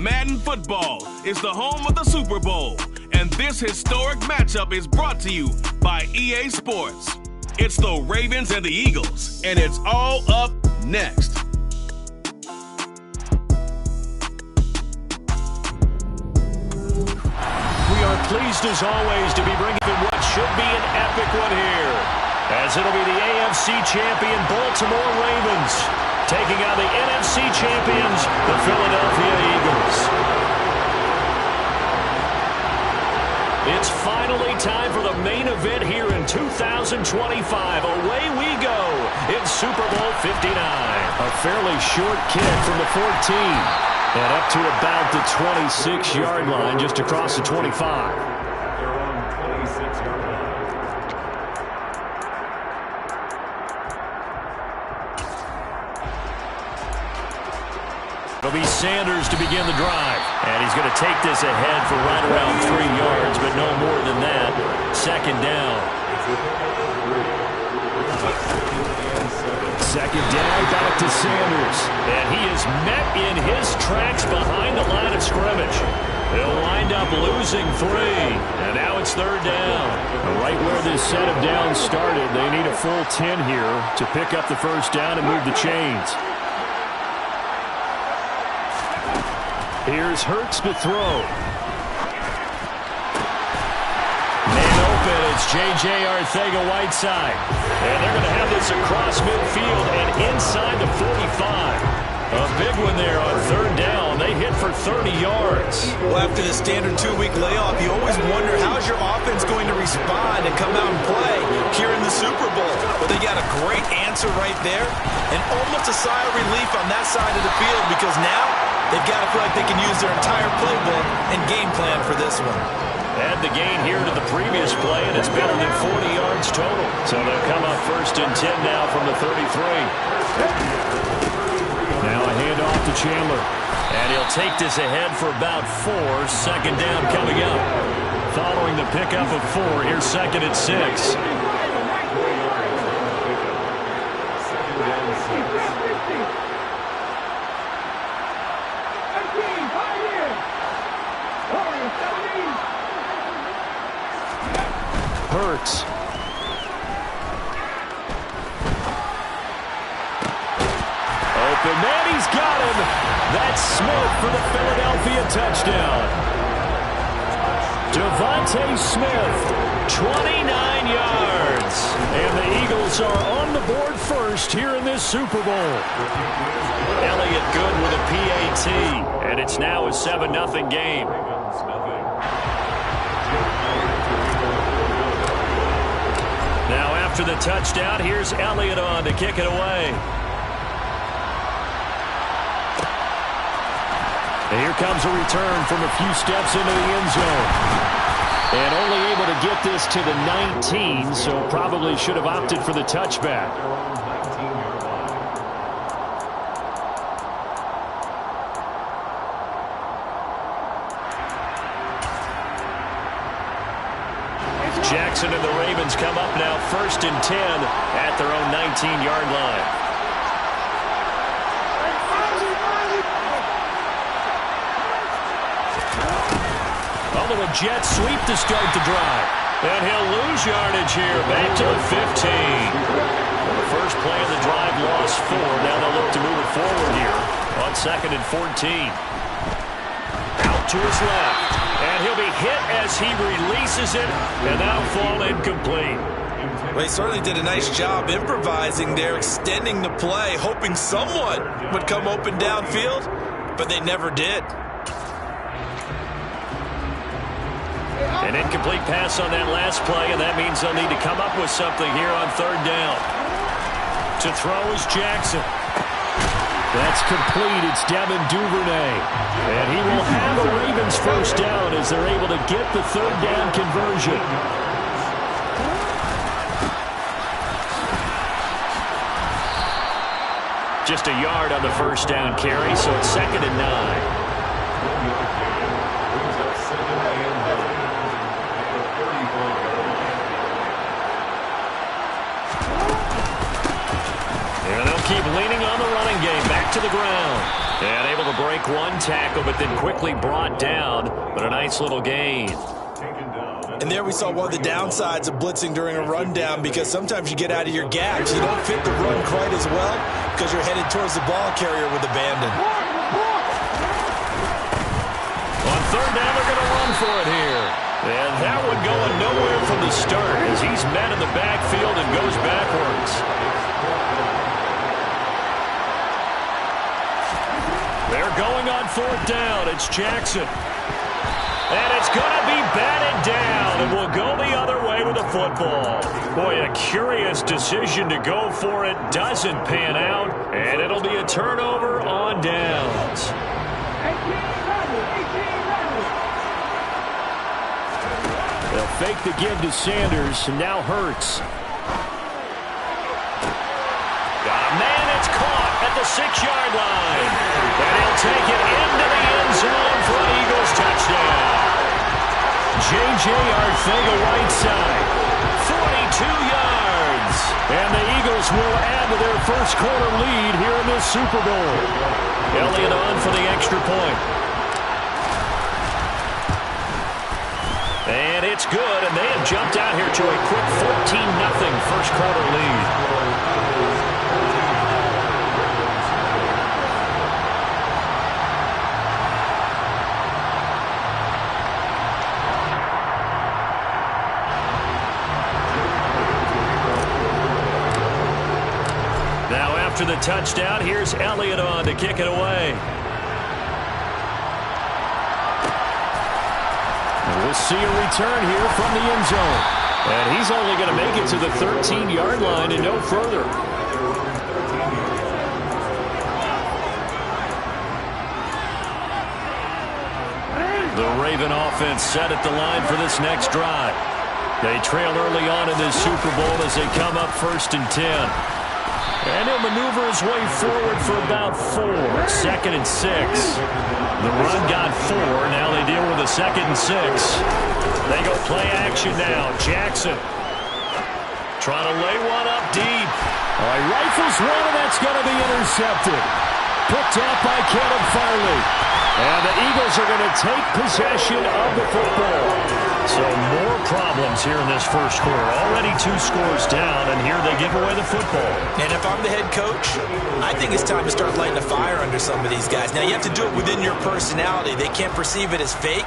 Madden Football is the home of the Super Bowl, and this historic matchup is brought to you by EA Sports. It's the Ravens and the Eagles, and it's all up next. We are pleased as always to be bringing what should be an epic one here, as it'll be the AFC champion Baltimore Ravens taking on the NFC champions, the Philadelphia Eagles. It's finally time for the main event here in 2025. Away we go in Super Bowl 59. A fairly short kick from the 14. And up to about the 26-yard line, just across the 25. It'll be Sanders to begin the drive. And he's going to take this ahead for right around 3 yards, but no more than that. Second down. Second down, back to Sanders. And he is met in his tracks behind the line of scrimmage. They'll wind up losing 3. And now it's third down. Right where this set of downs started, they need a full 10 here to pick up the first down and move the chains. Here's Hurts to throw. Man open, it's J.J. Arcega-Whiteside. And they're going to have this across midfield and inside the 45. A big one there on third down. They hit for 30 yards. Well, after the standard 2-week layoff, you always wonder how's your offense going to respond and come out and play here in the Super Bowl. But they got a great answer right there and almost a sigh of relief on that side of the field because now they've got to feel like they can use their entire playbook and game plan for this one. Add the gain here to the previous play, and it's better than 40 yards total. So they'll come up first and 10 now from the 33. Now a handoff to Chandler. And he'll take this ahead for about 4. Second down coming up. Following the pickup of 4, here's second and 6. Hurts. Open man, he's got him. That's Smith for the Philadelphia touchdown. Devontae Smith, 29 yards. And the Eagles are on the board first here in this Super Bowl. Elliott good with a PAT. And it's now a 7-0 game. Now after the touchdown, here's Elliott on to kick it away. And here comes a return from a few steps into the end zone. And only able to get this to the 19, so probably should have opted for the touchback. Jackson and the Ravens come up now first and 10 at their own 19-yard line. Although a jet sweep to start the drive. And he'll lose yardage here back to the 15. Well, the first play of the drive lost 4. Now they'll look to move it forward here on second and 14. Out to his left. And he'll be hit as he releases it, and that'll fall incomplete. Well, he certainly did a nice job improvising there, extending the play, hoping someone would come open downfield, but they never did. An incomplete pass on that last play, and that means they'll need to come up with something here on third down. To throw is Jackson. That's complete. It's Devin Duvernay. And he will have a Ravens first down as they're able to get the third down conversion. Just a yard on the first down carry, so it's second and 9. And they'll keep leaning on the running game. Back to the ground. And able to break one tackle, but then quickly brought down. But a nice little gain. And there we saw one of the downsides of blitzing during a rundown, because sometimes you get out of your gaps. You don't fit the run quite as well because you're headed towards the ball carrier with abandon. On third down, they're going to run for it here. And that one going nowhere from the start as he's met in the backfield and goes backwards. They're going on fourth down. It's Jackson. And it's going to be batted down, and will go the other way with the football. Boy, a curious decision to go for it. Doesn't pan out, and it'll be a turnover on downs. They'll fake the give to Sanders, and now Hurts. Got a man, it's caught at the 6-yard line. And he'll take it into the end zone for an Eagles touchdown. J.J. Arcega-Whiteside, 42 yards. And the Eagles will add to their first quarter lead here in this Super Bowl. Elliott on for the extra point. And it's good, and they have jumped out here to a quick 14-0 first quarter lead. After the touchdown, here's Elliott on to kick it away. And we'll see a return here from the end zone. And he's only going to make it to the 13-yard line and no further. The Raven offense set at the line for this next drive. They trail early on in this Super Bowl as they come up 1st and 10. And he'll maneuver his way forward for about 4. 2nd and 6. The run got 4. Now they deal with a 2nd and 6. They go play action now. Jackson trying to lay one up deep. All right, rifles one, and that's going to be intercepted. Picked up by Caleb Farley. And the Eagles are going to take possession of the football. So more problems here in this first quarter. Already 2 scores down, and here they give away the football. And if I'm the head coach, I think it's time to start lighting a fire under some of these guys. Now, you have to do it within your personality. They can't perceive it as fake.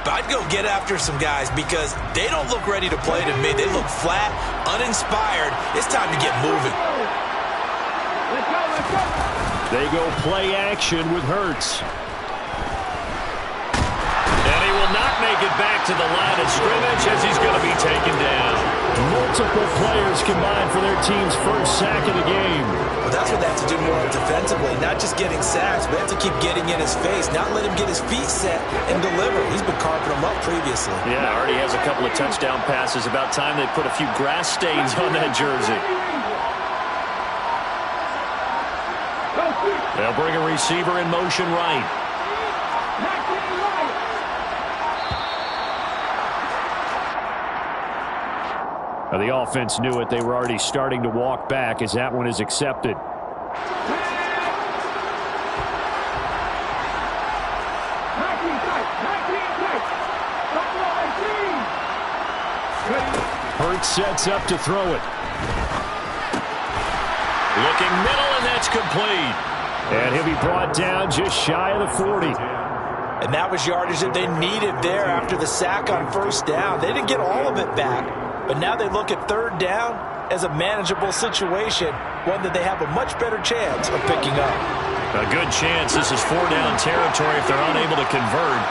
But I'd go get after some guys because they don't look ready to play to me. They look flat, uninspired. It's time to get moving. They go play action with Hurts. Will not make it back to the line of scrimmage as he's going to be taken down. Multiple players combined for their team's first sack of the game. Well, that's what they have to do more defensively, not just getting sacks, but have to keep getting in his face, not let him get his feet set and deliver. He's been carving them up previously. Yeah, already has a couple of touchdown passes. About time they put a few grass stains on that jersey. They'll bring a receiver in motion right. The offense knew it. They were already starting to walk back as that one is accepted. Hurts sets up to throw it. Looking middle, and that's complete. And he'll be brought down just shy of the 40. And that was yardage that they needed there after the sack on first down. They didn't get all of it back. But now they look at third down as a manageable situation, one that they have a much better chance of picking up. A good chance. This is 4-down territory if they're unable to convert.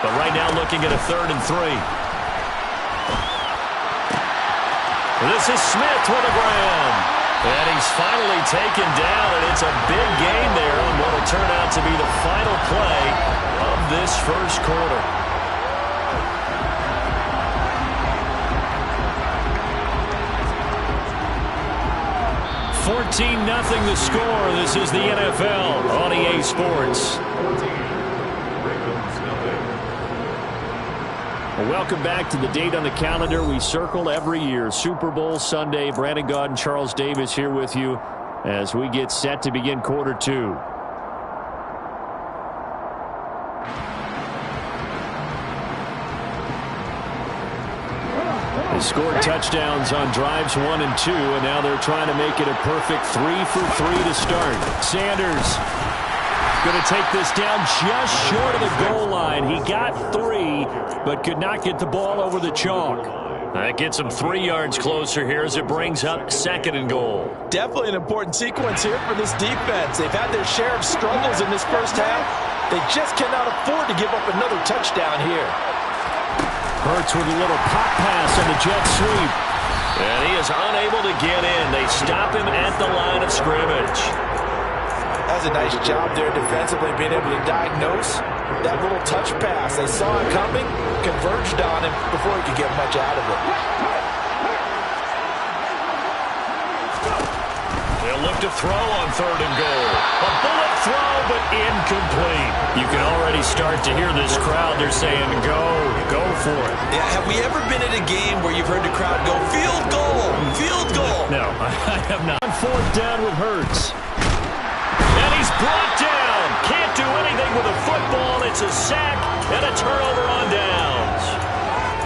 But right now looking at a 3rd and 3. This is Smith with a grab. And he's finally taken down, and it's a big gain there on what will turn out to be the final play of this first quarter. 14-0 the score. This is the NFL on EA Sports. Welcome back to the date on the calendar we circle every year. Super Bowl Sunday. Brandon Gaud and Charles Davis here with you as we get set to begin quarter 2. Scored touchdowns on drives 1 and 2, and now they're trying to make it a perfect 3 for 3 to start. Sanders going to take this down just short of the goal line. He got 3, but could not get the ball over the chalk. That gets him 3 yards closer here as it brings up 2nd and goal. Definitely an important sequence here for this defense. They've had their share of struggles in this first half. They just cannot afford to give up another touchdown here. Hurts with a little pop pass on the jet sweep. And he is unable to get in. They stop him at the line of scrimmage. That's a nice job there defensively, being able to diagnose that little touch pass. They saw it coming, converged on him before he could get much out of it. They'll look to throw on 3rd and goal. A bullet throw, but incomplete. You can already start to hear this crowd. They're saying, go for it. Yeah, have we ever been at a game where you've heard the crowd go, field goal, field goal? No, I have not. 4th down with Hurts. And he's brought down. Can't do anything with a football. It's a sack and a turnover on downs.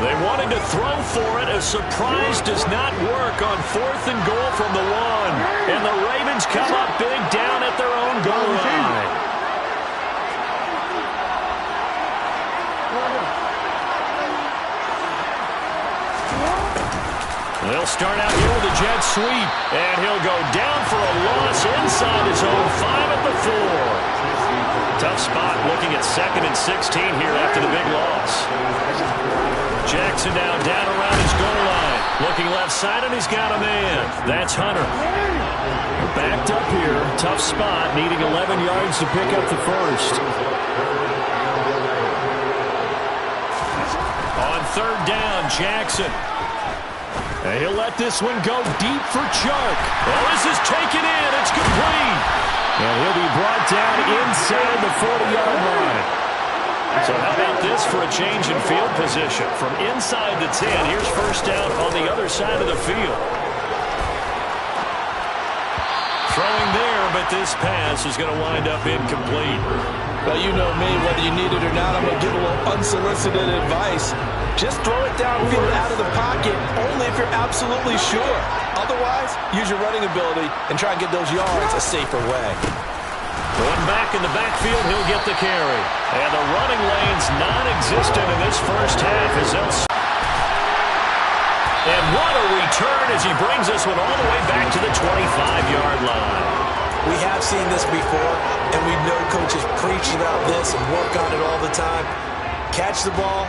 They wanted to throw for it. A surprise does not work on 4th and goal from the 1. And the Ravens come up big down at their own goal line. They'll start out here with a jet sweep. And he'll go down for a loss inside his own 5 at the 4. Tough spot looking at 2nd and 16 here after the big loss. Jackson now down around his goal line. Looking left side, and he's got a man. That's Hunter. Backed up here. Tough spot, needing 11 yards to pick up the first. On 3rd down, Jackson. And he'll let this one go deep for Chark. Oh, this is taken in. It's complete. And he'll be brought down inside the 40-yard line. So how about this for a change in field position? From inside the 10, here's 1st down on the other side of the field. Throwing there, but this pass is going to wind up incomplete. Well, you know me, whether you need it or not, I'm going to give a little unsolicited advice. Just throw it downfield out of the pocket, only if you're absolutely sure. Otherwise, use your running ability and try and get those yards a safer way. Going back in the backfield, he'll get the carry. And the running lane's non-existent in this first half as they'll... And what a return as he brings this one all the way back to the 25-yard line. We have seen this before, and we know coaches preach about this and work on it all the time. Catch the ball.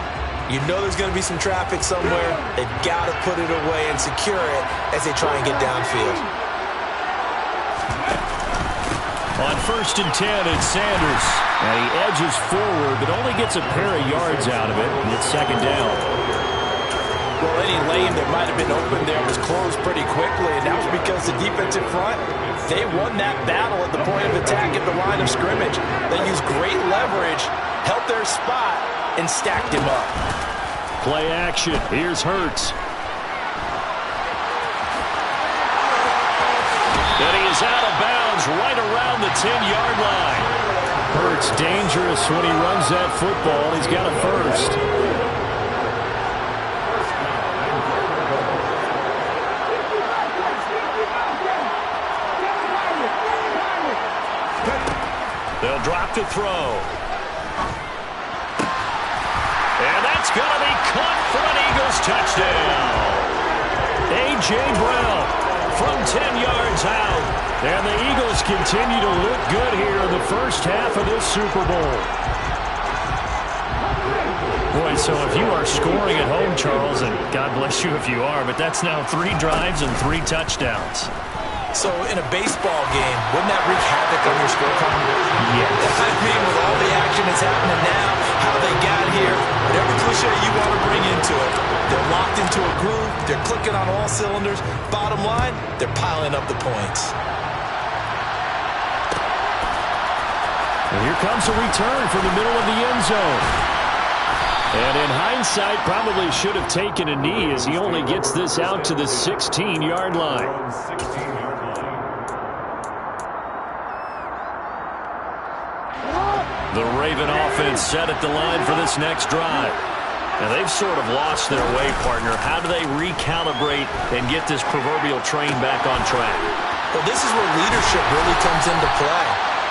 You know there's going to be some traffic somewhere. They've got to put it away and secure it as they try and get downfield. On 1st and 10, it's Sanders. And he edges forward, but only gets a pair of yards out of it. And it's 2nd down. Well, any lane that might have been open there was closed pretty quickly, and that was because the defensive front, they won that battle at the point of attack at the line of scrimmage. They used great leverage, held their spot, and stacked him up. Play action. Here's Hurts. And he is out of bounds right around the 10-yard line. Hurts dangerous when he runs that football. He's got a first. They'll drop to throw. And that's going to be caught for an Eagles touchdown. A.J. Brown from 10 yards out. And the Eagles continue to look good here in the first half of this Super Bowl. Boy, so if you are scoring at home, Charles, and God bless you if you are, but that's now 3 drives and 3 touchdowns. So in a baseball game, wouldn't that wreak havoc on your scorecard? Yes. I mean, with all the action that's happening now, how they got here, whatever cliche you want to bring into it, they're locked into a groove, they're clicking on all cylinders. Bottom line, they're piling up the points. And here comes a return from the middle of the end zone. And in hindsight, probably should have taken a knee as he only gets this out to the 16-yard line. The Raven offense set at the line for this next drive. And they've sort of lost their way, partner. How do they recalibrate and get this proverbial train back on track? Well, this is where leadership really comes into play.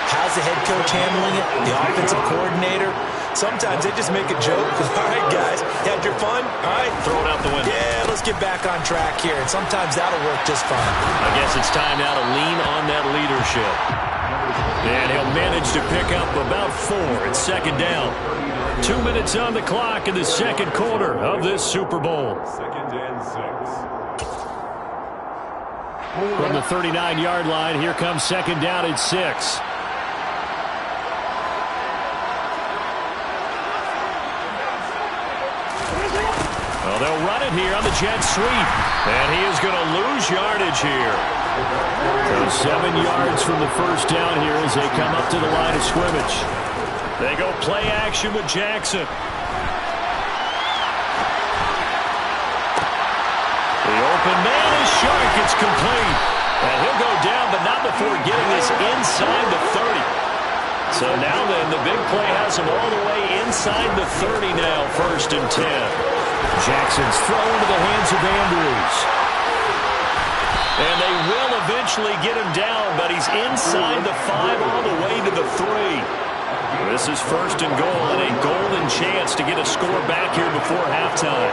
How's the head coach handling it? The offensive coordinator? Sometimes they just make a joke. All right, guys, had your fun? All right. Throw it out the window. Yeah, let's get back on track here. And sometimes that'll work just fine. I guess it's time now to lean on that leadership. And he'll manage to pick up about 4. It's second down. 2 minutes on the clock in the second quarter of this Super Bowl. Second and 6. From the 39-yard line, here comes second down at 6. Well, they'll run it here on the jet sweep. And he is going to lose yardage here. So 7 yards from the first down here as they come up to the line of scrimmage. They go play action with Jackson. The open man is Shark. It's complete. And he'll go down, but not before getting this inside the 30. So now then, the big play has him all the way inside the 30 now, 1st and 10. Jackson's throw into the hands of Andrews. And they will eventually get him down, but he's inside the 5 all the way to the 3. This is 1st and goal, and a golden chance to get a score back here before halftime.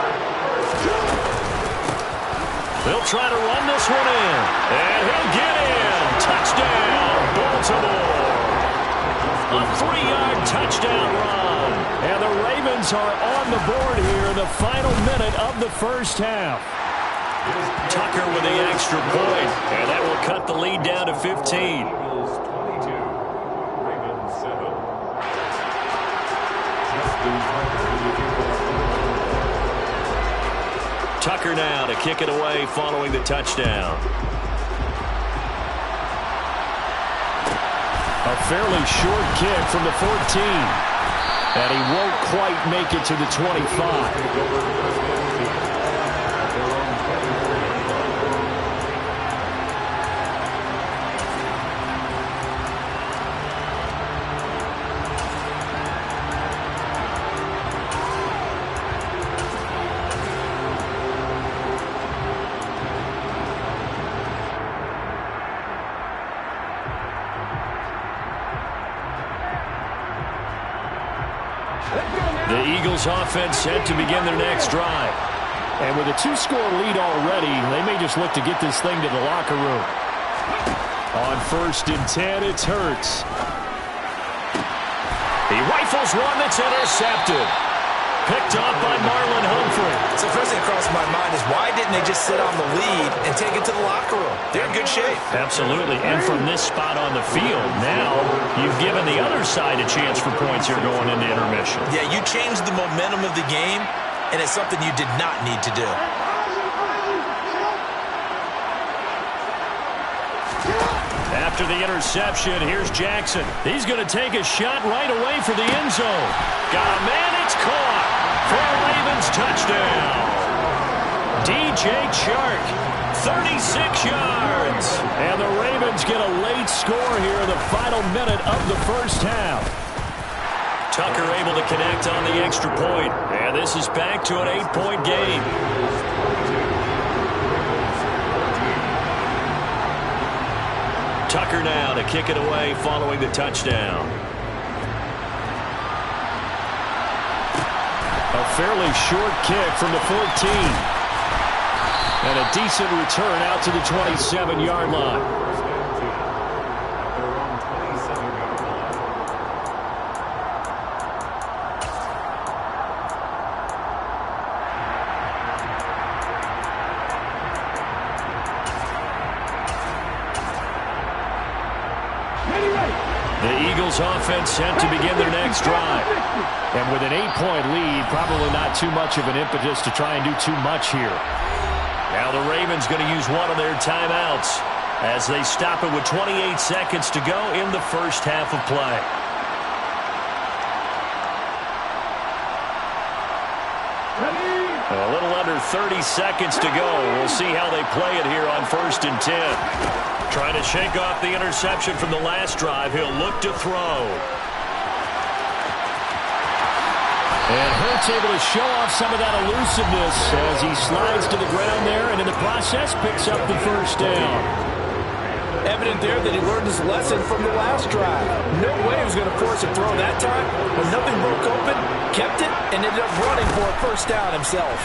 They'll try to run this one in, and he'll get in. Touchdown, Baltimore. A 3-yard touchdown run. And the Ravens are on the board here in the final minute of the first half. Tucker with the extra point, and that will cut the lead down to 15. Eagles 22, Ravens 7. Tucker now to kick it away following the touchdown. A fairly short kick from the 14. And he won't quite make it to the 25. The Eagles offense set to begin their next drive. And with a 2-score lead already, they may just look to get this thing to the locker room. On 1st and 10, it's Hurts. He rifles one that's intercepted. Picked off by Marlon Humphrey. So first thing that crossed my mind is why didn't they just sit on the lead and take it to the locker room? They're in good shape. Absolutely. And from this spot on the field, now you've given the other side a chance for points here going into intermission. Yeah, you changed the momentum of the game, and it's something you did not need to do. After the interception, here's Jackson. He's going to take a shot right away for the end zone. Got a man, it's caught for a Ravens touchdown. DJ Chark, 36 yards. And the Ravens get a late score here in the final minute of the first half. Tucker able to connect on the extra point. And this is back to an 8-point game. Tucker now to kick it away following the touchdown. A fairly short kick from the 14. And a decent return out to the 27-yard line. The Eagles offense set to begin their next drive. And with an 8-point lead, probably not too much of an impetus to try and do too much here. Now the Ravens going to use one of their timeouts as they stop it with 28 seconds to go in the first half of play. A little under 30 seconds to go. We'll see how they play it here on 1st and 10. Trying to shake off the interception from the last drive. He'll look to throw. And Hurts Hurts able to show off some of that elusiveness as he slides to the ground there, and in the process picks up the first down. Evident there that he learned his lesson from the last drive. No way he was going to force a throw that time. When nothing broke open, kept it, and ended up running for a first down himself.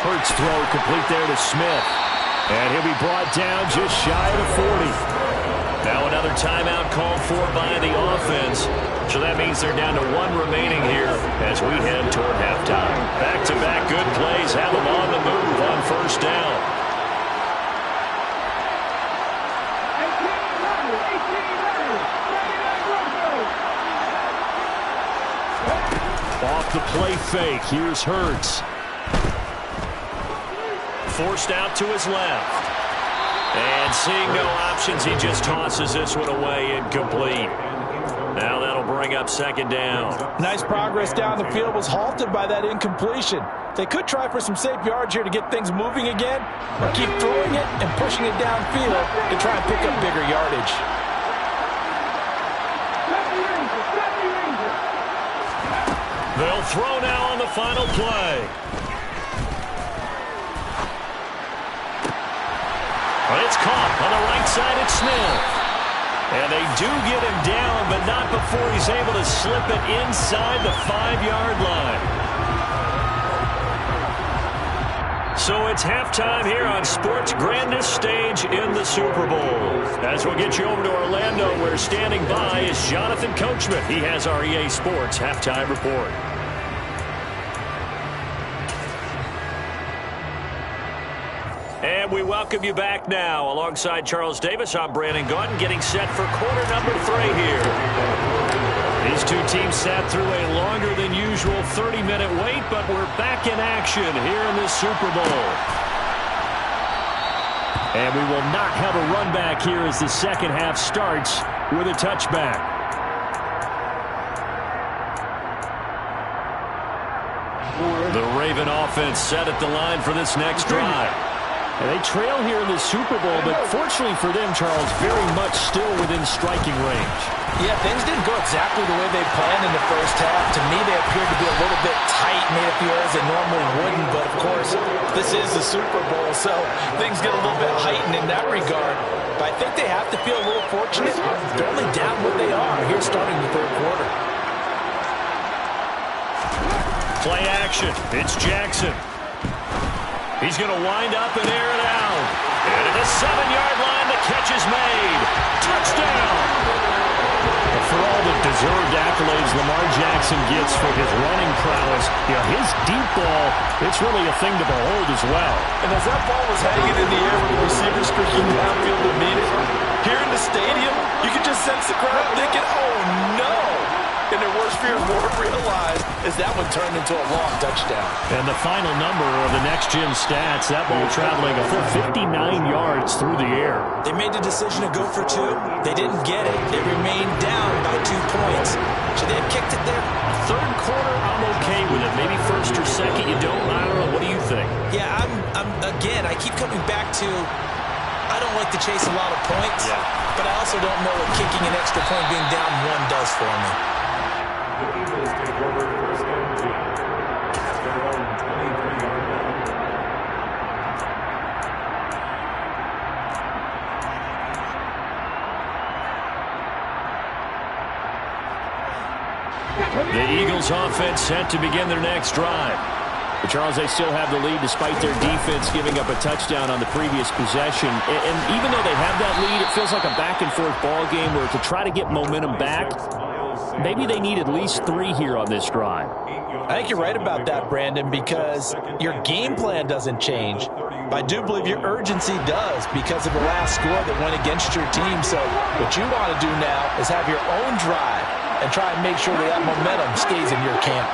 Hurts throw complete there to Smith. And he'll be brought down just shy of the 40. Now another timeout called for by the offense. So that means they're down to one remaining here as we head toward halftime. Back-to-back good plays have them on the move on first down. Off the play fake, here's Hurts. Forced out to his left. And seeing no options, he just tosses this one away incomplete. Now that'll bring up second down. Nice progress down the field was halted by that incompletion. They could try for some safe yards here to get things moving again, or keep throwing it and pushing it downfield to try and pick up bigger yardage. They'll throw now on the final play. But it's caught on the right side at Smith. And they do get him down, but not before he's able to slip it inside the 5-yard line. So it's halftime here on sports' grandest stage in the Super Bowl. As we'll get you over to Orlando, where standing by is Jonathan Coachman. He has our EA Sports halftime report. And we welcome you back now. Alongside Charles Davis, I'm Brandon Gaudin, getting set for quarter number 3 here. These two teams sat through a longer than usual 30-minute wait, but we're back in action here in the Super Bowl. And we will not have a run back here as the second half starts with a touchback. The Raven offense set at the line for this next drive. And they trail here in the Super Bowl, but fortunately for them, Charles, very much still within striking range. Yeah, things didn't go exactly the way they planned in the first half. To me, they appeared to be a little bit tight, made a few errors they normally wouldn't. But, of course, this is the Super Bowl, so things get a little bit heightened in that regard. But I think they have to feel a little fortunate. They're only down where they are here starting the third quarter. Play action. It's Jackson. He's going to wind up and air it out. And at the 7-yard line, the catch is made. Touchdown! For all the deserved accolades Lamar Jackson gets for his running prowess, his deep ball, it's really a thing to behold as well. And as that ball was hanging in the air with the receiver streaking downfield to meet it, here in the stadium, you could just sense the crowd thinking, oh no! And their worst fears were realized as that one turned into a long touchdown. And the final number of the Next Gen stats, that ball traveling a full 59 yards through the air. They made the decision to go for 2. They didn't get it. They remained down by 2 points. Should they have kicked it there? Third quarter, I'm okay with it. Maybe first or second, you don't. I don't know. What do you think? Yeah, again, I keep coming back to I don't like to chase a lot of points, but I also don't know what kicking an extra point being down 1 does for me. The Eagles take over first and 10 at their own 23-yard line. The Eagles offense set to begin their next drive. But Charles, they still have the lead despite their defense giving up a touchdown on the previous possession. And even though they have that lead, it feels like a back-and-forth ball game where to try to get momentum back, maybe they need at least 3 here on this drive. I think you're right about that, Brandon, because your game plan doesn't change. But I do believe your urgency does because of the last score that went against your team. So what you want to do now is have your own drive and try and make sure that momentum stays in your camp.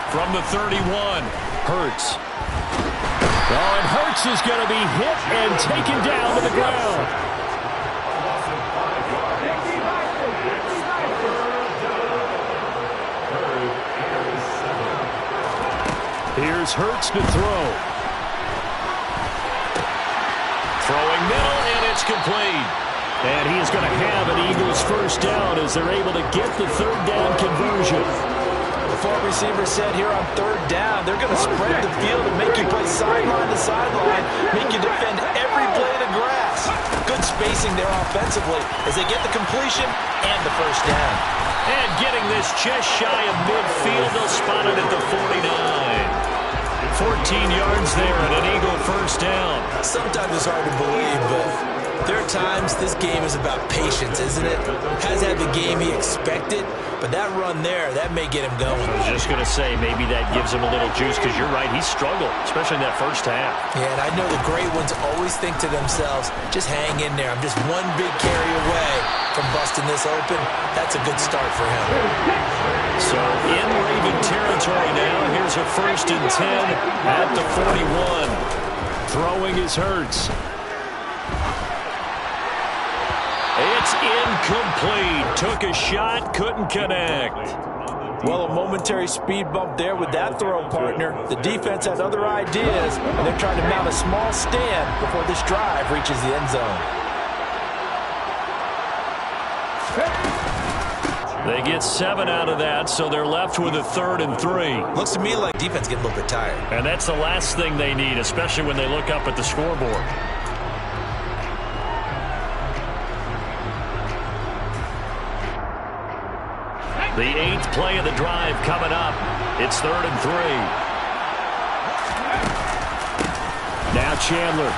From the 31, Hurts. Oh, and Hurts is going to be hit and taken down to the ground. Here's Hurts to throw. Throwing middle, and it's complete. And he is going to have an Eagles first down as they're able to get the third down conversion. The four receivers said here on third down, they're going to spread the field and make you play sideline to sideline, make you defend every blade of grass. Good spacing there offensively as they get the completion and the first down. And getting this just shy of midfield, they'll spot it at the 49. 14 yards there and an Eagle first down. Sometimes it's hard to believe, but there are times this game is about patience, isn't it? Hasn't had the game he expected, but that run there, that may get him going. I was just going to say, maybe that gives him a little juice because you're right, he struggled, especially in that first half. Yeah, and I know the great ones always think to themselves, just hang in there. I'm just one big carry away from busting this open. That's a good start for him. So in Raven territory now, here's a 1st and 10 at the 41. Throwing is Hurts. It's incomplete. Took a shot, couldn't connect. Well, a momentary speed bump there with that throw, partner. The defense has other ideas, and they're trying to mount a small stand before this drive reaches the end zone. They get 7 out of that, so they're left with a 3rd and 3. Looks to me like defense getting a little bit tired. And that's the last thing they need, especially when they look up at the scoreboard. The 8th play of the drive coming up. It's 3rd and 3. Now Chandler.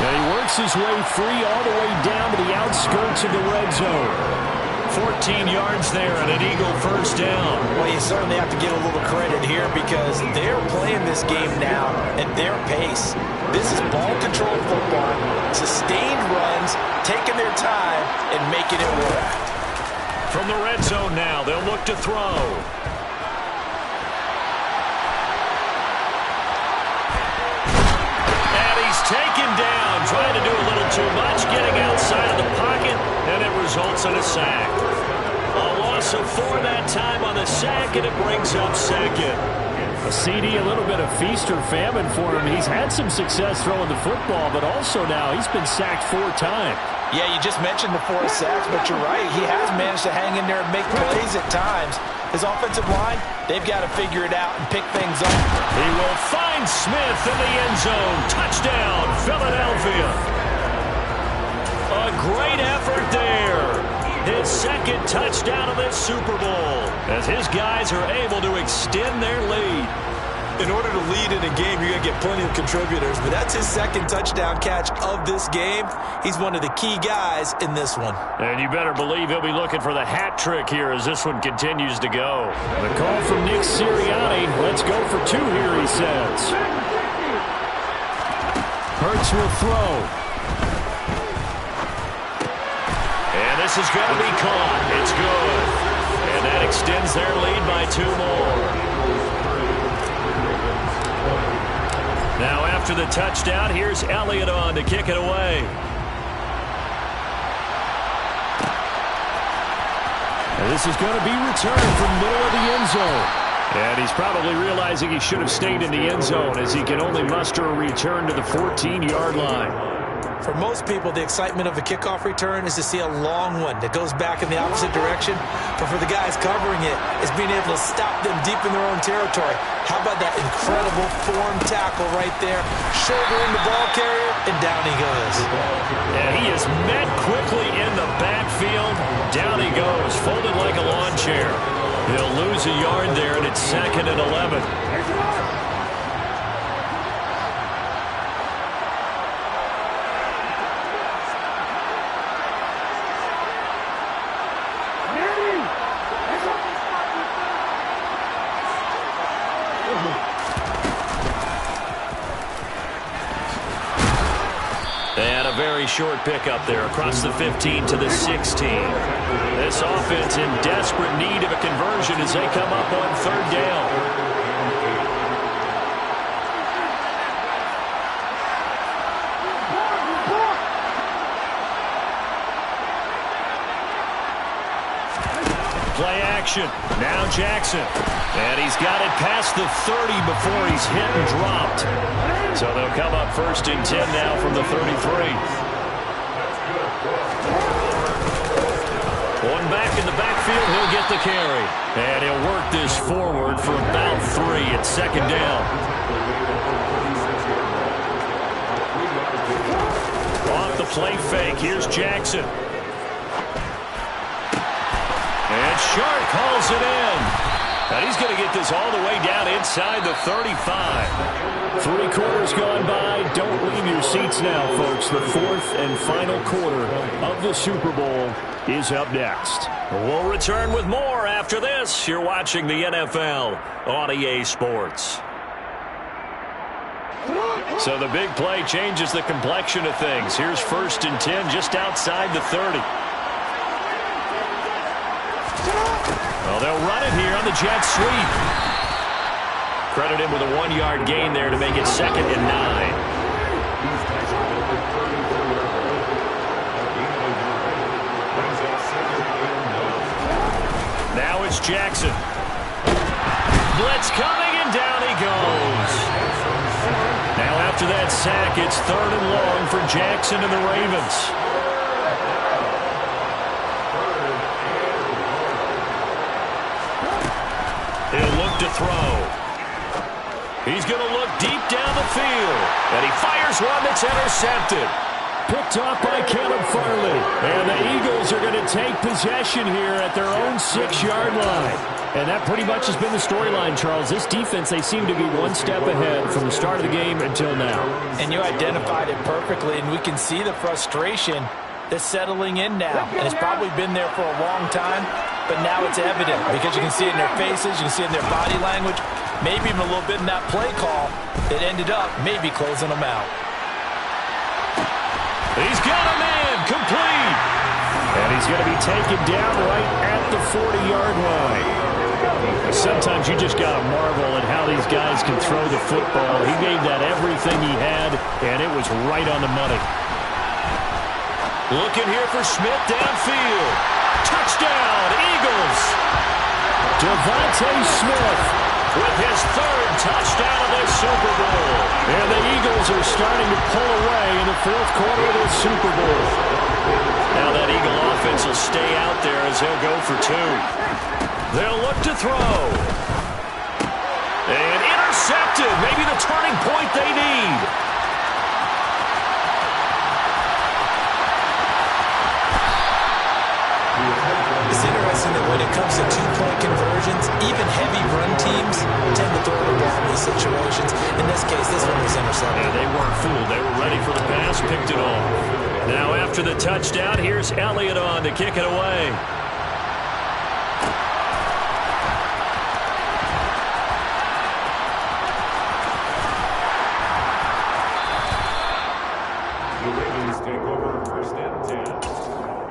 And he works his way free all the way down to the outskirts of the red zone. 14 yards there and an Eagle first down. Well, you certainly have to give a little credit here because they're playing this game now at their pace. This is ball-controlled football, sustained runs, taking their time, and making it work. From the red zone now, they'll look to throw. And he's taken down, trying to do a little too much, getting outside of the pocket, and it results in a sack. A loss of 4 that time on the sack, and it brings up 2nd. A CD, a little bit of feast or famine for him. He's had some success throwing the football, but also now he's been sacked 4 times. Yeah, you just mentioned the 4 sacks, but you're right. He has managed to hang in there and make plays at times. His offensive line, they've got to figure it out and pick things up. He will find Smith in the end zone. Touchdown, Philadelphia. A great effort there. His 2nd touchdown of this Super Bowl as his guys are able to extend their lead. In order to lead in a game, you're going to get plenty of contributors, but that's his 2nd touchdown catch of this game. He's one of the key guys in this one. And you better believe he'll be looking for the hat trick here as this one continues to go. The call from Nick Sirianni. Let's go for 2 here, he says. Hurts will throw. And this is going to be caught. It's good. And that extends their lead by 2 more. Now after the touchdown, here's Elliott on to kick it away. And this is going to be returned from middle of the end zone. And he's probably realizing he should have stayed in the end zone as he can only muster a return to the 14-yard line. For most people, the excitement of a kickoff return is to see a long one that goes back in the opposite direction. But for the guys covering it, it's being able to stop them deep in their own territory. How about that incredible form tackle right there? Shouldering the ball carrier, and down he goes. And he is met quickly in the backfield. Down he goes, folded like a lawn chair. He'll lose a yard there, and it's 2nd and 11. And a very short pickup there across the 15 to the 16. This offense in desperate need of a conversion as they come up on 3rd down. Play action. Now Jackson. And he's got it past the 30 before he's hit and dropped. So they'll come up 1st and 10 now from the 33. in the backfield. He'll get the carry. And he'll work this forward for about 3. It's second down. Off the play fake. Here's Jackson. And Sharp calls it in. And he's going to get this all the way down inside the 35. 3 quarters gone by. Don't leave your seats now, folks. The 4th and final quarter of the Super Bowl is up next. We'll return with more after this. You're watching the NFL on EA Sports. So the big play changes the complexion of things. Here's 1st and 10 just outside the 30. Well, they'll run it here on the jet sweep. Credit him with a 1-yard gain there to make it 2nd and 9. Now it's Jackson. Blitz coming, and down he goes. Now after that sack, it's 3rd and long for Jackson and the Ravens. He'll look to throw. He's going to look deep down the field. And he fires one that's intercepted. Picked off by Caleb Farley. And the Eagles are going to take possession here at their own 6-yard line. And that pretty much has been the storyline, Charles. This defense, they seem to be one step ahead from the start of the game until now. And you identified it perfectly, and we can see the frustration that's settling in now. And it's probably been there for a long time, but now it's evident because you can see it in their faces, you can see it in their body language, maybe even a little bit in that play call that ended up maybe closing them out. He's got a man, complete. And he's going to be taken down right at the 40-yard line. Sometimes you just got to marvel at how these guys can throw the football. He gave that everything he had, and it was right on the money. Looking here for Smith downfield. Touchdown, Eagles. Devontae Smith with his 3rd touchdown of the Super Bowl. And the Eagles are starting to pull away in the 4th quarter of the Super Bowl. Now that Eagle offense will stay out there as he'll go for 2. They'll look to throw. And intercepted. Maybe the turning point they need. It's interesting that when it comes to 2-point conversions, even heavy run teams tend to throw the ball in these situations. In this case, this one was intercepted. Yeah, they weren't fooled. They were ready for the pass, picked it off. Now after the touchdown, here's Elliott on to kick it away. The Ravens take over 1st and 10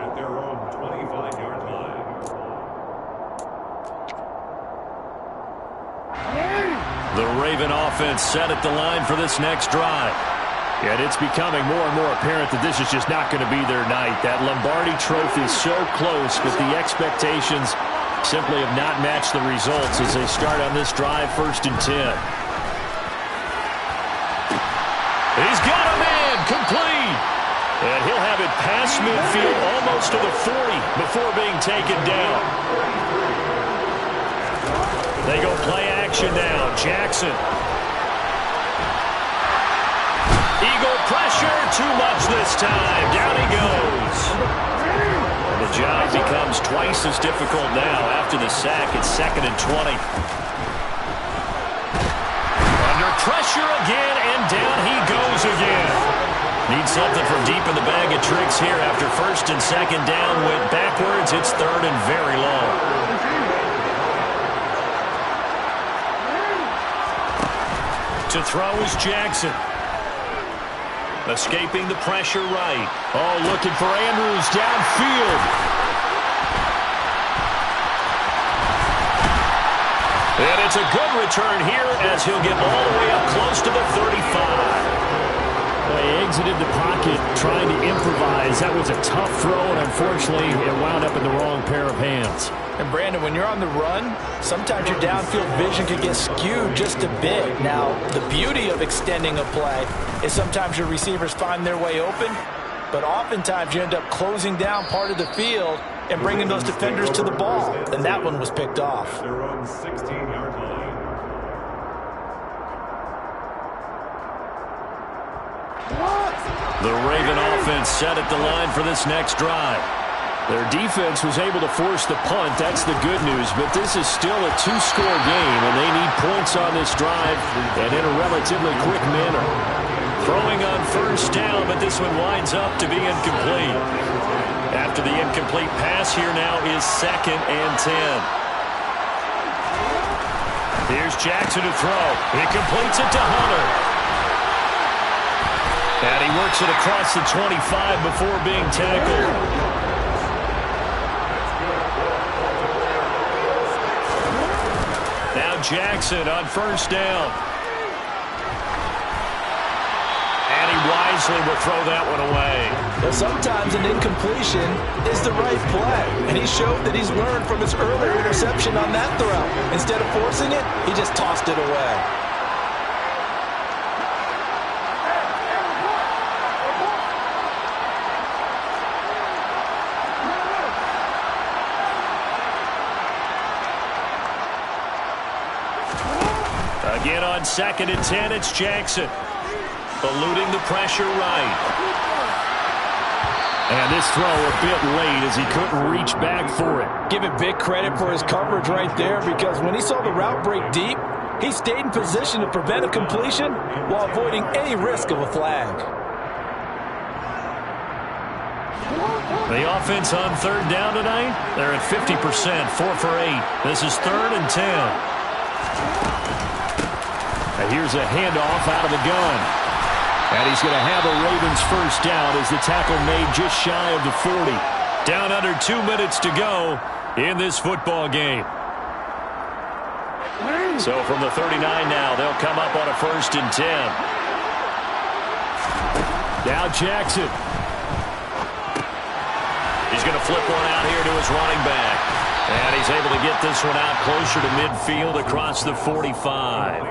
at their own 25-yard line. The Raven offense set at the line for this next drive. And it's becoming more and more apparent that this is just not going to be their night. That Lombardi trophy is so close, but the expectations simply have not matched the results as they start on this drive 1st and 10. He's got a man, complete. And he'll have it past midfield almost to the 40 before being taken down. They go play action now. Jackson. Eagle pressure, too much this time. Down he goes. The job becomes twice as difficult now after the sack. It's 2nd and 20. Under pressure again, and down he goes again. Needs something from deep in the bag of tricks here after 1st and 2nd down. Went backwards. It's 3rd and very long. To throw is Jackson. Escaping the pressure right. Oh, looking for Andrews downfield. And it's a good return here as he'll get all the way up close to the 35. Well, he exited the pocket trying to improvise. That was a tough throw, and unfortunately, it wound up in the wrong pair of hands. And, Brandon, when you're on the run, sometimes your downfield vision can get skewed just a bit. Now, the beauty of extending a play is sometimes your receivers find their way open, but oftentimes you end up closing down part of the field and bringing those defenders to the ball, and that one was picked off. Their own 16-yard line. The Raven offense set at the line for this next drive. Their defense was able to force the punt. That's the good news. But this is still a two-score game, and they need points on this drive and in a relatively quick manner. Throwing on first down, but this one winds up to be incomplete. After the incomplete pass, here now is 2nd and 10. Here's Jackson to throw. He completes it to Hunter. And he works it across the 25 before being tackled. Now Jackson on first down. And he wisely will throw that one away. Well, sometimes an incompletion is the right play. And he showed that he's learned from his earlier interception on that throw. Instead of forcing it, he just tossed it away. Again on 2nd and 10, it's Jackson. Eluding the pressure right. And this throw a bit late as he couldn't reach back for it. Give it big credit for his coverage right there, because when he saw the route break deep, he stayed in position to prevent a completion while avoiding any risk of a flag. The offense on 3rd down tonight, they're at 50%, 4 for 8. This is 3rd and 10. And here's a handoff out of the gun. And he's going to have a Ravens first down as the tackle made just shy of the 40. Down under 2 minutes to go in this football game. So from the 39 now, they'll come up on a 1st and 10. Now Jackson. He's going to flip one out here to his running back. And he's able to get this one out closer to midfield across the 45.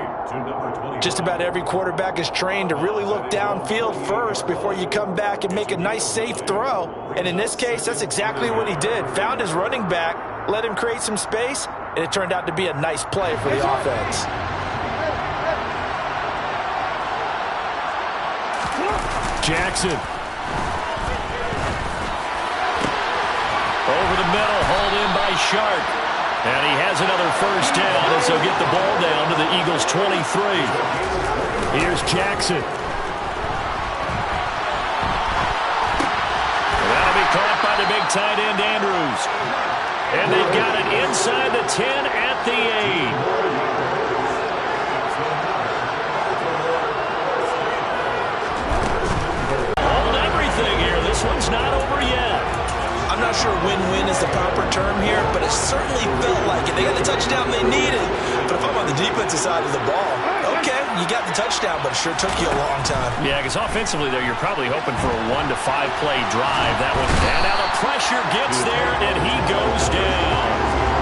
Just about every quarterback is trained to really look downfield first before you come back and make a nice, safe throw. And in this case, that's exactly what he did. Found his running back, let him create some space, and it turned out to be a nice play for the offense. Jackson. Over the middle, hauled in by Sharp. And he has another first down as they'll get the ball down to the Eagles' 23. Here's Jackson. That'll be caught by the big tight end, Andrews. And they've got it inside the 10 at the 8. Hold everything here. This one's not over yet. I'm not sure win-win is the proper term here, but it certainly felt like it. They got the touchdown they needed. But if I'm on the defensive side of the ball, okay, you got the touchdown, but it sure took you a long time. Yeah, because offensively there, you're probably hoping for a 1 to 5 play drive. That one, and now the pressure gets there, and he goes down.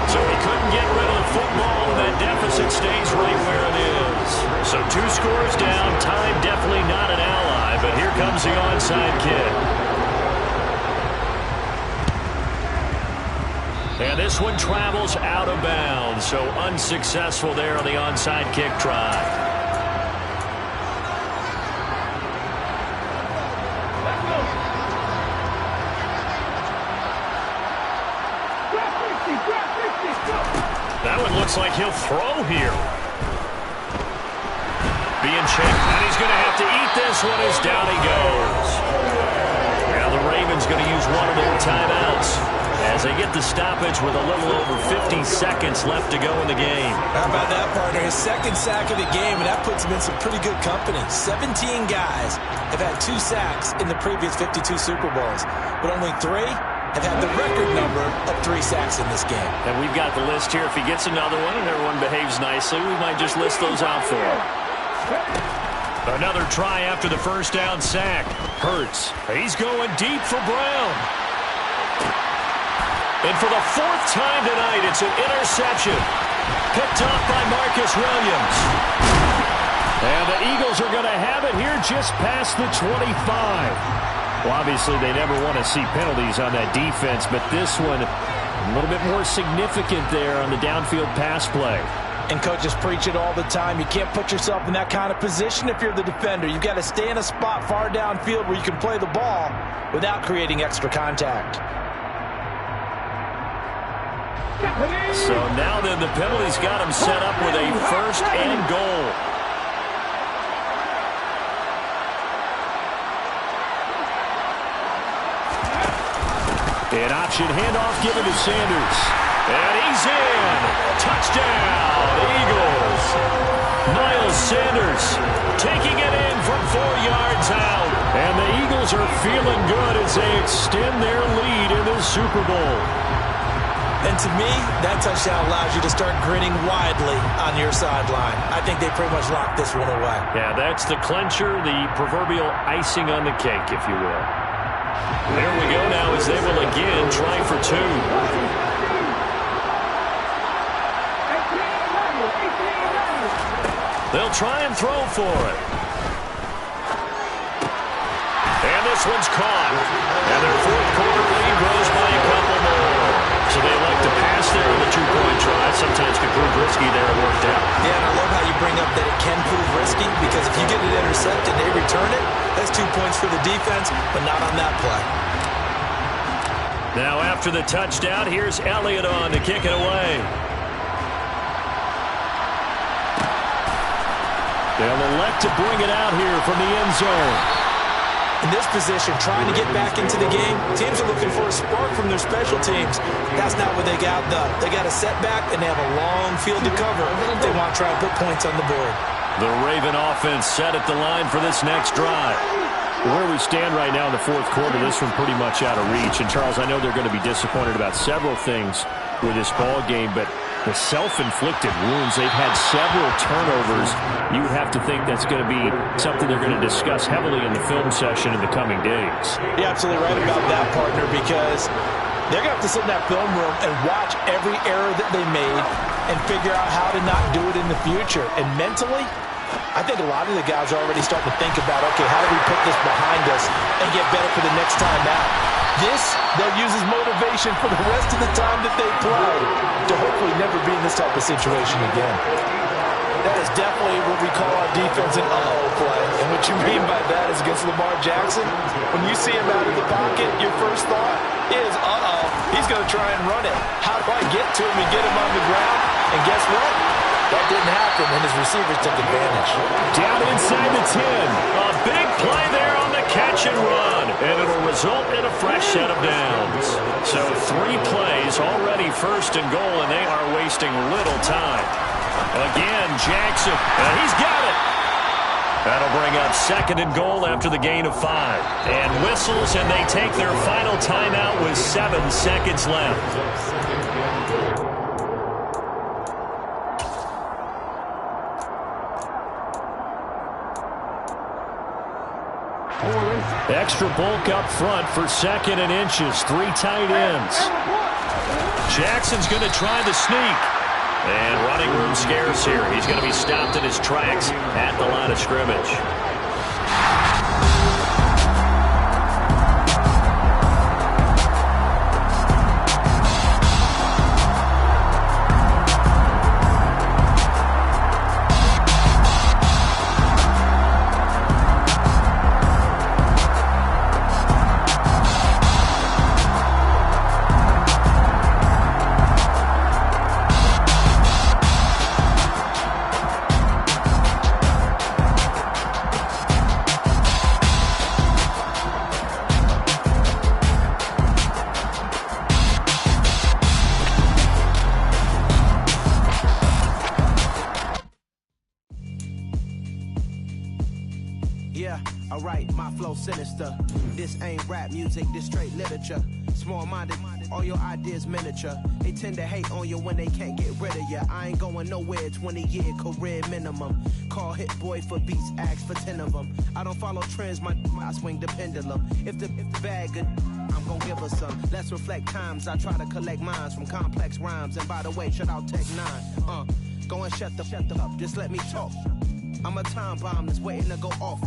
So he couldn't get rid of the football, and that deficit stays right where it is. So 2 scores down. Time definitely not an ally, but here comes the onside kick. And this one travels out of bounds, so unsuccessful there on the onside kick try. That one looks like he'll throw here. Being checked, and he's going to have to eat this one as down he goes. Now the Ravens going to use one of their timeouts as they get the stoppage with a little over 50 seconds left to go in the game. How about that, partner? His 2nd sack of the game, and that puts him in some pretty good company. 17 guys have had 2 sacks in the previous 52 Super Bowls, but only 3 have had the record number of 3 sacks in this game. And we've got the list here. If he gets another one and everyone behaves nicely, we might just list those out for him. Another try after the first down sack. Hurts. He's going deep for Brown. And for the 4th time tonight, it's an interception. Picked off by Marcus Williams. And the Eagles are going to have it here just past the 25. Well, obviously, they never want to see penalties on that defense, but this one, a little bit more significant there on the downfield pass play. And coaches preach it all the time. You can't put yourself in that kind of position if you're the defender. You've got to stay in a spot far downfield where you can play the ball without creating extra contact. So now then, the penalty's got him set up with a 1st and goal. An option handoff given to Sanders. And he's in. Touchdown, Eagles. Miles Sanders taking it in from 4 yards out. And the Eagles are feeling good as they extend their lead in the Super Bowl. And to me, that touchdown allows you to start grinning widely on your sideline. I think they pretty much locked this one away. Yeah, that's the clincher, the proverbial icing on the cake, if you will. There we go now as they will again try for 2. They'll try and throw for it. And this one's caught. And their 4th quarter lead grows by a couple more. So they like to pass there on the 2-point try. Sometimes can prove risky there. It worked out. Yeah, and I love how you bring up that it can prove risky, because if you get it intercepted and they return it, that's 2 points for the defense, but not on that play. Now after the touchdown, here's Elliott on to kick it away. They'll elect to bring it out here from the end zone. In this position, trying to get back into the game, teams are looking for a spark from their special teams. That's not what they got, though. They got a setback, and they have a long field to cover if they want to try and put points on the board. The Raven offense set at the line for this next drive. Where we stand right now in the 4th quarter, this one pretty much out of reach. And, Charles, I know they're going to be disappointed about several things with this ball game, but the self-inflicted wounds, they've had several turnovers. You would have to think that's going to be something they're going to discuss heavily in the film session in the coming days. You're absolutely right about that, partner, because they're going to have to sit in that film room and watch every error that they made and figure out how to not do it in the future. And mentally, I think a lot of the guys are already starting to think about, okay, how do we put this behind us and get better for the next time out? This, they'll use as motivation for the rest of the time that they play to hopefully never be in this type of situation again. That is definitely what we call our defense an uh-oh play. And what you mean by that is against Lamar Jackson, when you see him out of the pocket, your first thought is, uh-oh, he's going to try and run it. How do I get to him and get him on the ground? And guess what? That didn't happen, and his receivers took advantage. Down inside the 10. A big play there on the catch and run. And it'll result in a fresh set of downs. So 3 plays already 1st and goal, and they are wasting little time. Again, Jackson. He's got it. That'll bring up 2nd and goal after the gain of 5. And whistles, and they take their final timeout with 7 seconds left. Extra bulk up front for 2nd and inches. 3 tight ends. Jackson's going to try the sneak. And running room scarce here. He's going to be stopped in his tracks at the line of scrimmage. Yeah, alright, my flow sinister. This ain't rap music, this straight literature. Small-minded, all your ideas miniature. They tend to hate on you when they can't get rid of you. I ain't going nowhere, 20-year career minimum. Call Hit Boy for beats, ask for 10 of them. I don't follow trends, I swing the pendulum. If the bag good, I'm gonna give her some. Let's reflect times, I try to collect minds from complex rhymes. And by the way, shout out Tech 9. Go and shut the up, just let me talk. I'm a time bomb that's waiting to go off.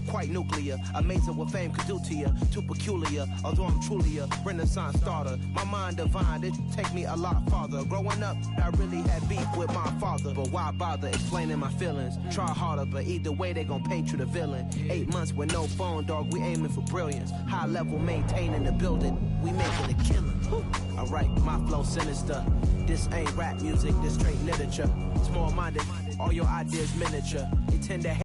Quite nuclear, amazing what fame could do to you. Too peculiar, although I'm truly a renaissance starter. My mind divine, it take me a lot farther. Growing up, I really had beef with my father, but why bother explaining my feelings? Try harder, but either way they gon' paint you the villain. 8 months with no phone, dog, we aiming for brilliance. High level maintaining the building, we making a killing. Alright, my flow sinister. This ain't rap music, this straight literature. Small minded, all your ideas miniature. They tend to